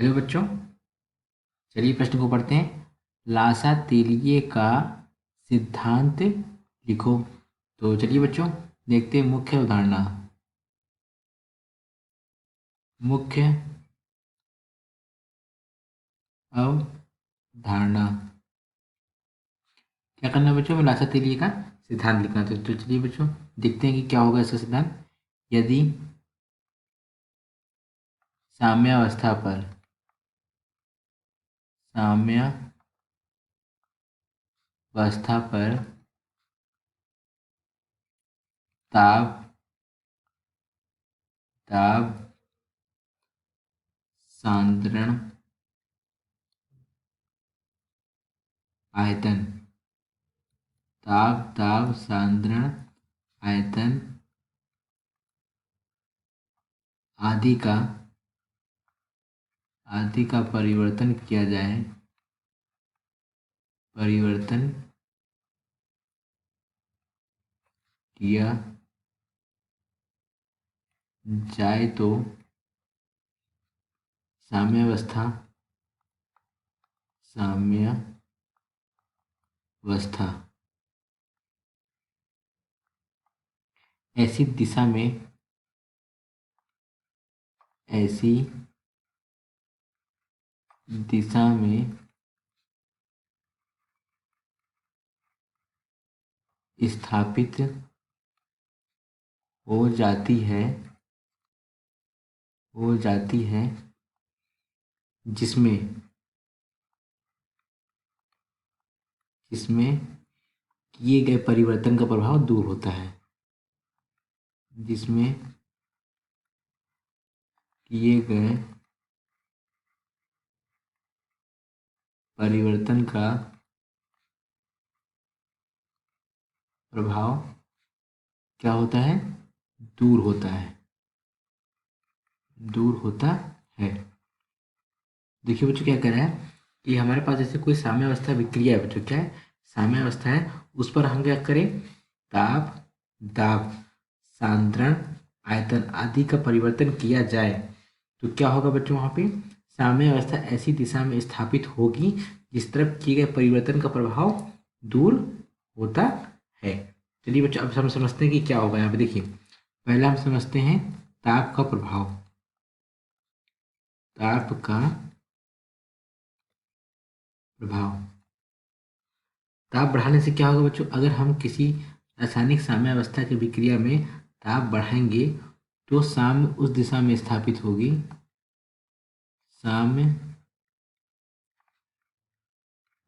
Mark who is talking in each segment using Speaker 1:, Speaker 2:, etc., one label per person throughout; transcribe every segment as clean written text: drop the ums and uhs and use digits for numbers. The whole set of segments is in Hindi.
Speaker 1: हेलो बच्चों, चलिए प्रश्न को पढ़ते हैं। लासा तेलिए का सिद्धांत लिखो। तो चलिए बच्चों, देखते हैं मुख्य अवधारणा। मुख्य अवधारणा क्या करना है बच्चों? में लासा तेलिए का सिद्धांत लिखना। तो चलिए बच्चों, देखते हैं कि क्या होगा इसका सिद्धांत। यदि साम्यावस्था पर साम्यावस्था पर ताप ताप सांद्रण आयतन ताप सांद्रण आयतन आदि का परिवर्तन किया जाए। परिवर्तन किया जाए तो साम्यावस्था साम्यावस्था ऐसी दिशा में ऐसी दिशा में स्थापित हो जाती है जिसमें जिसमें किए गए परिवर्तन का प्रभाव दूर होता है। जिसमें किए गए परिवर्तन का प्रभाव क्या होता है? दूर होता है। दूर होता है। देखिए बच्चों, क्या कह रहा है कि हमारे पास जैसे कोई साम्यावस्था विक्रिया है बच्चों। क्या है? साम्यावस्था है। उस पर हम क्या करें? ताप दाब सांद्रण आयतन आदि का परिवर्तन किया जाए तो क्या होगा बच्चों? वहाँ पे साम्यावस्था ऐसी दिशा में स्थापित होगी जिस तरफ किए गए परिवर्तन का प्रभाव दूर होता है। चलिए बच्चों, अब हम समझते हैं कि क्या होगा यहाँ पे। देखिए, पहला हम समझते हैं ताप का प्रभाव। ताप का प्रभाव ताप बढ़ाने से क्या होगा बच्चों? अगर हम किसी रासायनिक साम्यावस्था की विक्रिया में ताप बढ़ाएंगे तो साम्य उस दिशा में स्थापित होगी। साम्य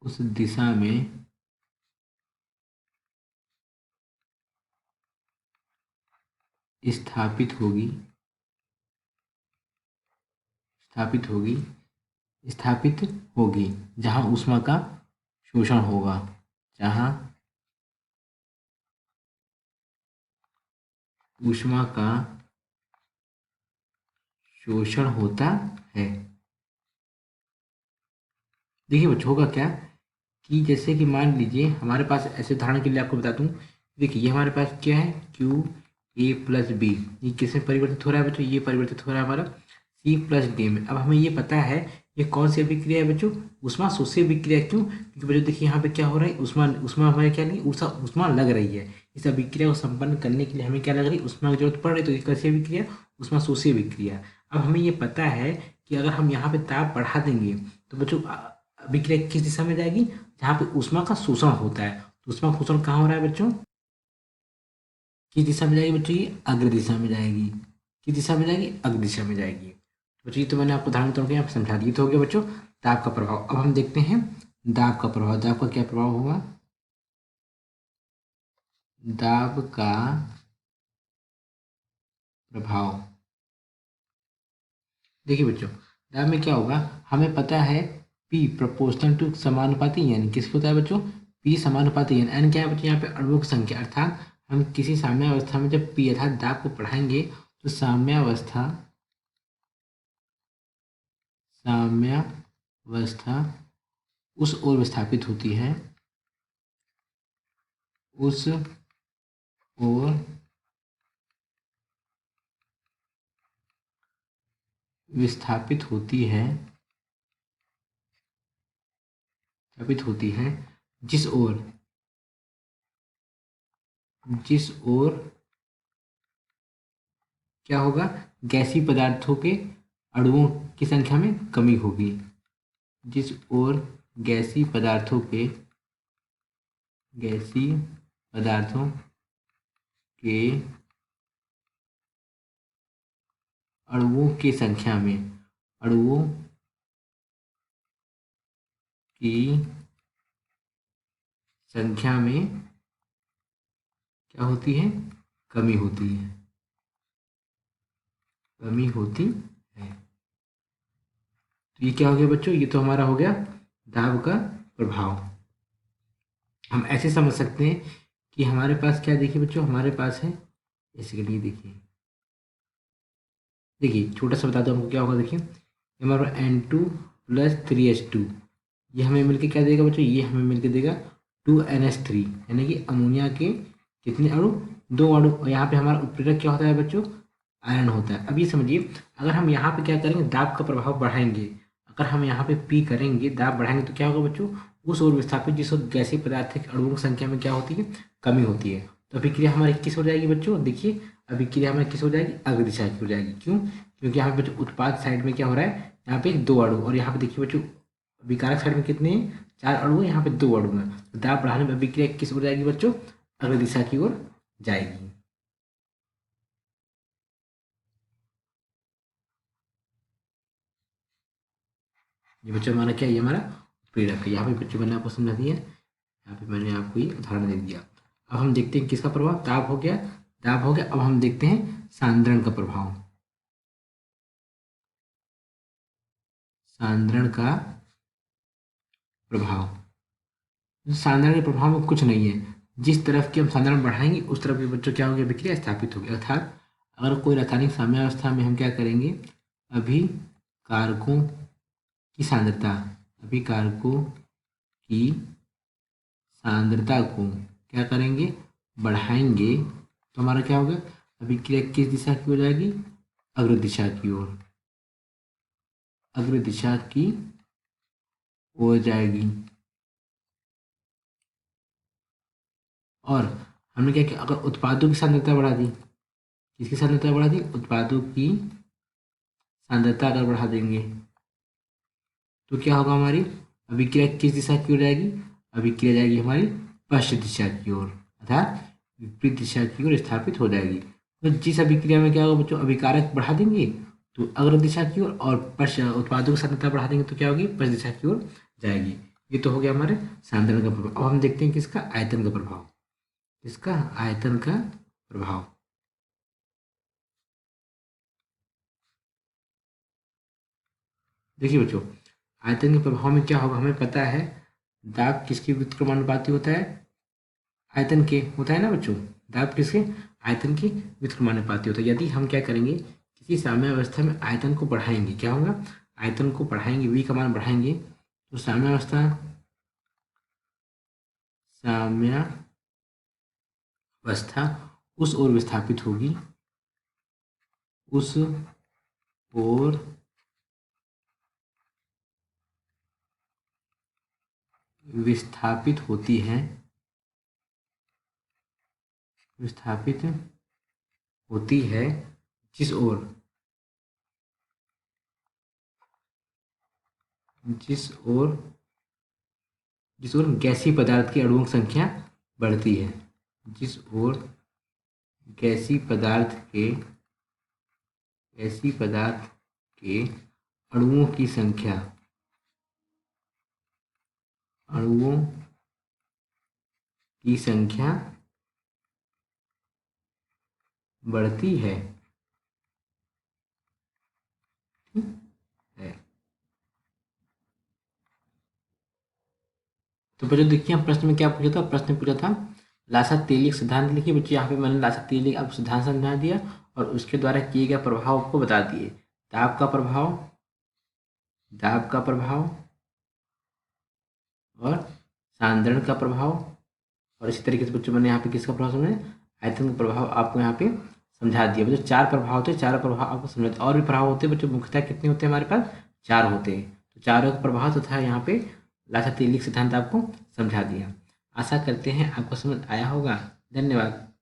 Speaker 1: उस दिशा में स्थापित होगी स्थापित होगी स्थापित होगी जहां ऊष्मा का शोषण होगा। जहां ऊष्मा का शोषण होता है। देखिए बच्चों, होगा क्या कि जैसे कि मान लीजिए हमारे पास, ऐसे उदाहरण के लिए आपको बता दूं, देखिए ये हमारे पास क्या है? Q A plus B. ये किसमें परिवर्तित हो रहा है बच्चों? ये परिवर्तित हो रहा है हमारा सी प्लस डी में। अब हमें ये पता है ये कौन सी अभिक्रिया है बच्चों? उष्मा शोषी अभिक्रिया। क्यों? क्योंकि बच्चों देखिए यहाँ पे क्या हो रहा है, उष्मा उष्मा हमारे क्या नहीं, उष्मा उष्मा लग रही है। इस अभिक्रिया को संपन्न करने के लिए हमें क्या लग रही है? उष्मा की जरूरत पड़ रही है। तो ये कैसी अभिक्रिया? उष्मा शोषी अभिक्रिया। अब हमें ये पता है कि अगर हम यहाँ पे ताप बढ़ा देंगे तो बच्चों अभिक्रिया किस दिशा में जाएगी? जहाँ पे ऊष्मा का शोषण होता है। तो ऊष्मा का शोषण कहाँ हो रहा है बच्चों? किस दिशा में जाएगी बच्चों? ये अग्र दिशा में जाएगी। किस दिशा में जाएगी? अग्र दिशा में जाएगी। बच्चों ये तो मैंने आपको उदाहरण तौर पे यहाँ पे समझा दिया। तो हो गया बच्चों दाब का प्रभाव। अब हम देखते हैं दाब का प्रभाव। दाब का क्या प्रभाव होगा? दाब का प्रभाव। देखिए बच्चों, दाब में क्या होगा? हमें पता है P प्रोपोर्शनल टू समानुपाती, यानी किसको होता है बच्चों? P समानुपाती, यानी n क्या है बच्चों? यहाँ पे अणुओं की संख्या। अर्थात हम किसी साम्यावस्था में जब P अर्थात दाब को बढ़ाएंगे तो साम्यावस्था उस ओर विस्थापित होती है। उस ओर विस्थापित होती है स्थापित होती हैं जिस ओर क्या होगा, गैसीय पदार्थों के अणुओं की संख्या में कमी होगी। जिस ओर गैसीय पदार्थों के अणुओं की संख्या में क्या होती है, कमी होती है। तो ये क्या हो गया बच्चों, ये तो हमारा हो गया दाब का प्रभाव। हम ऐसे समझ सकते हैं कि हमारे पास क्या, देखिए बच्चों, हमारे पास है इसके लिए, देखिए छोटा सा बता दो हमको क्या होगा। देखिए हमारा N2+3H2, ये हमें मिलके क्या देगा बच्चों, ये हमें मिलके देगा 2NH3, यानी कि अमोनिया के कितने अणु, 2 अणु। और यहाँ पे हमारा उत्प्रेरक क्या होता है बच्चों, आयन होता है। अब ये समझिए, अगर हम यहाँ पे क्या करेंगे, दाब का प्रभाव बढ़ाएंगे, अगर हम यहाँ पे पी करेंगे, दाब बढ़ाएंगे, तो क्या होगा बच्चों, उस ओर विस्थापित जिस ओर गैसीय पदार्थ के अणुओं की संख्या में क्या होती है, कमी होती है। तो अभिक्रिया हमारी किस हो जाएगी बच्चों, देखिए अभिक्रिया हमारी किस हो जाएगी, अग्र दिशा की हो जाएगी। क्यों, क्योंकि यहाँ पे बच्चों उत्पाद साइड में क्या हो रहा है, यहाँ पे 2 अणु, और यहाँ पे देखिए बच्चों विकारक साइड में कितने हैं, 4 अणु है, यहाँ पे 2 अणु है। तो दाब बढ़ाने में अभिक्रिया किस ओर जाएगी बच्चों, अग्र दिशा की ओर जाएगी। ये बच्चों हमारा क्या, ये हमारा प्रेरक है। यहाँ पे बच्चों मैंने आपको समझा दिया, यहाँ पे मैंने आपको ये उदाहरण दे दिया। अब हम देखते हैं किसका प्रभाव, दाब हो गया, अब हम देखते हैं सांद्रण का प्रभाव। सांद्रण का के प्रभाव में कुछ नहीं है, जिस तरफ की हम सांद्रण बढ़ाएंगे उस तरफ के बच्चों क्या होगी, अभिक्रिया स्थापित होगी। अर्थात अगर कोई रासायनिक साम्यावस्था में हम क्या करेंगे, अभिकारकों की सांद्रता को क्या करेंगे, बढ़ाएंगे, तो हमारा क्या होगा, अभिक्रिया किस दिशा की हो जाएगी, अग्र दिशा की ओर जाएगी। और हमने क्या किया, अगर उत्पादों की सांद्रता बढ़ा दी, किसकी सांद्रता बढ़ा दी, उत्पादों की सांद्रता अगर बढ़ा देंगे तो क्या होगा, हमारी अभिक्रिया किस दिशा की ओर जाएगी, अभिक्रिया जाएगी हमारी पश्चिम दिशा की ओर, अर्थात विपरीत दिशा की ओर स्थापित हो जाएगी। तो जिस अभिक्रिया में क्या होगा बच्चों, अभिकारक बढ़ा देंगे तो अग्र दिशा की ओर, और उत्पादों की सांद्रता बढ़ा देंगे तो क्या होगी, पश्चिम दिशा की ओर जाएगी। ये तो हो गया हमारे सांद्रण का प्रभाव। अब हम देखते हैं किसका, आयतन का प्रभाव। इसका आयतन का प्रभाव, देखिए बच्चों, आयतन के प्रभाव में क्या होगा, हमें पता है दाब किसके व्युत्क्रमानुपाती होता है, आयतन के होता है ना बच्चों, दाब किसके, आयतन के व्युत्क्रमानुपाती होता है। यदि हम क्या करेंगे, किसी साम्यावस्था में आयतन को बढ़ाएंगे, क्या होगा, आयतन को बढ़ाएंगे, v का मान बढ़ाएंगे, तो साम्यावस्था उस ओर विस्थापित होगी, विस्थापित होती है जिस ओर गैसीय पदार्थ के अणुओं की संख्या बढ़ती है, जिस ओर गैसीय पदार्थ के अणुओं की संख्या बढ़ती है, ठीक है। तो बच्चों देखिए, हम प्रश्न में क्या पूछा था, प्रश्न में पूछा था लासा-तेलिक सिद्धांत लिखिए। बच्चों यहाँ पे मैंने लासा-तेलिक आपको सिद्धांत समझा दिया और उसके द्वारा किए गए प्रभाव को बता दिए। दाब का प्रभाव और सांद्रण का प्रभाव, और इसी तरीके से बच्चों मैंने यहाँ पे किसका प्रभाव समझा, आयतन का प्रभाव आपको यहाँ पे समझा दिया। बच्चों 4 प्रभाव होते हैं, 4 प्रभाव आपको समझ, और भी प्रभाव होते हैं बच्चों, मुख्यतः कितने होते हैं हमारे पास, 4 होते हैं। तो चारों प्रभाव तथा यहाँ पे लासा-तेलिक सिद्धांत आपको समझा दिया। आशा करते हैं आपको समझ आया होगा। धन्यवाद।